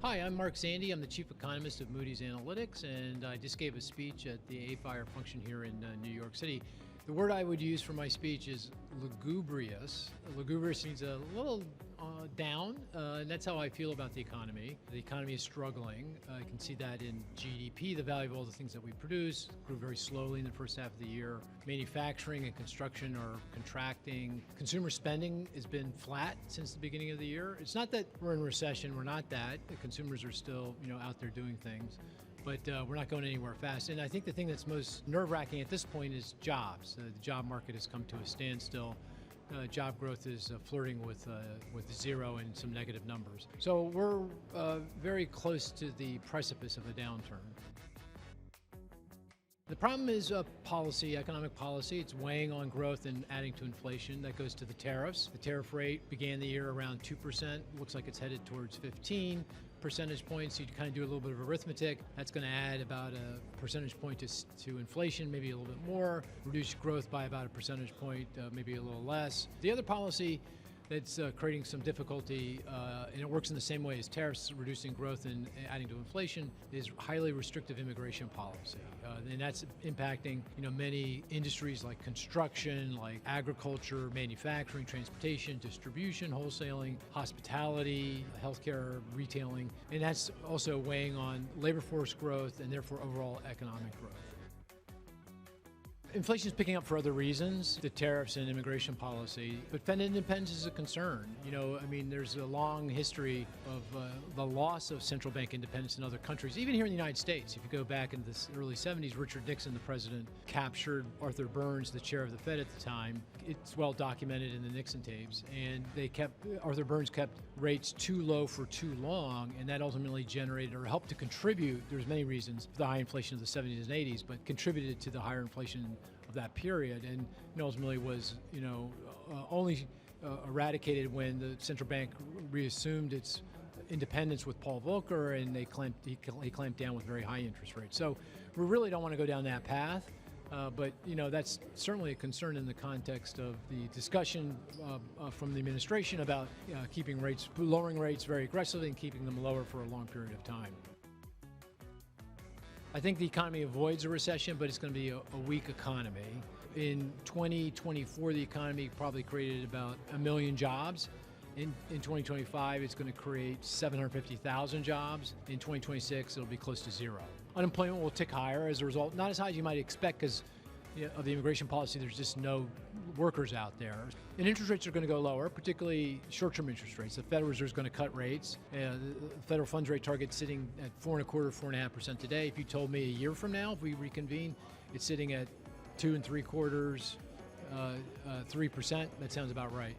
Hi, I'm Mark Zandi. I'm the chief economist of Moody's Analytics, and I just gave a speech at the AFIRE function here in New York City. The word I would use for my speech is lugubrious. Lugubrious means a little down, and that's how I feel about the economy. The economy is struggling. I can see that in GDP, the value of all the things that we produce grew very slowly in the first half of the year. Manufacturing and construction are contracting. Consumer spending has been flat since the beginning of the year. It's not that we're in recession, we're not that. The consumers are still, out there doing things, but we're not going anywhere fast. And I think the thing that's most nerve-wracking at this point is jobs. The job market has come to a standstill. Job growth is flirting with zero and some negative numbers. So we're very close to the precipice of a downturn. The problem is policy, economic policy. It's weighing on growth and adding to inflation. That goes to the tariffs. The tariff rate began the year around 2%. Looks like it's headed towards 15 percentage points. You kind of do a little bit of arithmetic. That's going to add about a percentage point to inflation, maybe a little bit more. Reduce growth by about a percentage point, maybe a little less. The other policy that's creating some difficulty, and it works in the same way as tariffs, reducing growth and adding to inflation, is highly restrictive immigration policy. And that's impacting many industries like construction, like agriculture, manufacturing, transportation, distribution, wholesaling, hospitality, healthcare, retailing. And that's also weighing on labor force growth and therefore overall economic growth. Inflation is picking up for other reasons, the tariffs and immigration policy, but Fed independence is a concern. There's a long history of the loss of central bank independence in other countries, even here in the United States. If you go back into the early 70s, Richard Nixon, the president, captured Arthur Burns, the chair of the Fed at the time. It's well documented in the Nixon tapes, and Arthur Burns kept rates too low for too long, and that ultimately generated or helped to contribute, there's many reasons, for the high inflation of the 70s and 80s, but contributed to the higher inflation of that period, and ultimately was only eradicated when the central bank reassumed its independence with Paul Volcker, and he clamped down with very high interest rates. So we really don't want to go down that path, but that's certainly a concern in the context of the discussion from the administration about lowering rates very aggressively and keeping them lower for a long period of time. I think the economy avoids a recession, but it's going to be a weak economy. In 2024, the economy probably created about 1 million jobs. In 2025, it's going to create 750,000 jobs. In 2026, it'll be close to zero. Unemployment will tick higher as a result, not as high as you might expect because of the immigration policy. There's just no workers out there. And interest rates are going to go lower, particularly short-term interest rates. The Federal Reserve is going to cut rates. The federal funds rate target sitting at 4.25%, 4.5% today. If you told me a year from now, if we reconvene, it's sitting at 2.75%, 3%. That sounds about right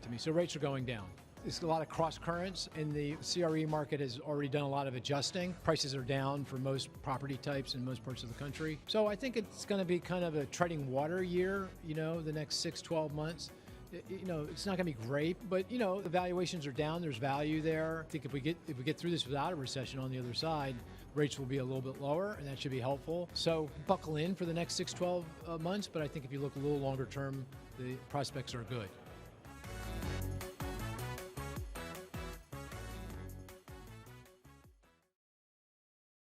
to me. So rates are going down. There's a lot of cross currents, and the CRE market has already done a lot of adjusting. Prices are down for most property types in most parts of the country. So I think it's going to be kind of a treading water year, the next 6-12 months. It's not going to be great, but the valuations are down. There's value there. I think if we get through this without a recession on the other side, rates will be a little bit lower, and that should be helpful. So buckle in for the next 6-12 months, but I think if you look a little longer term, the prospects are good.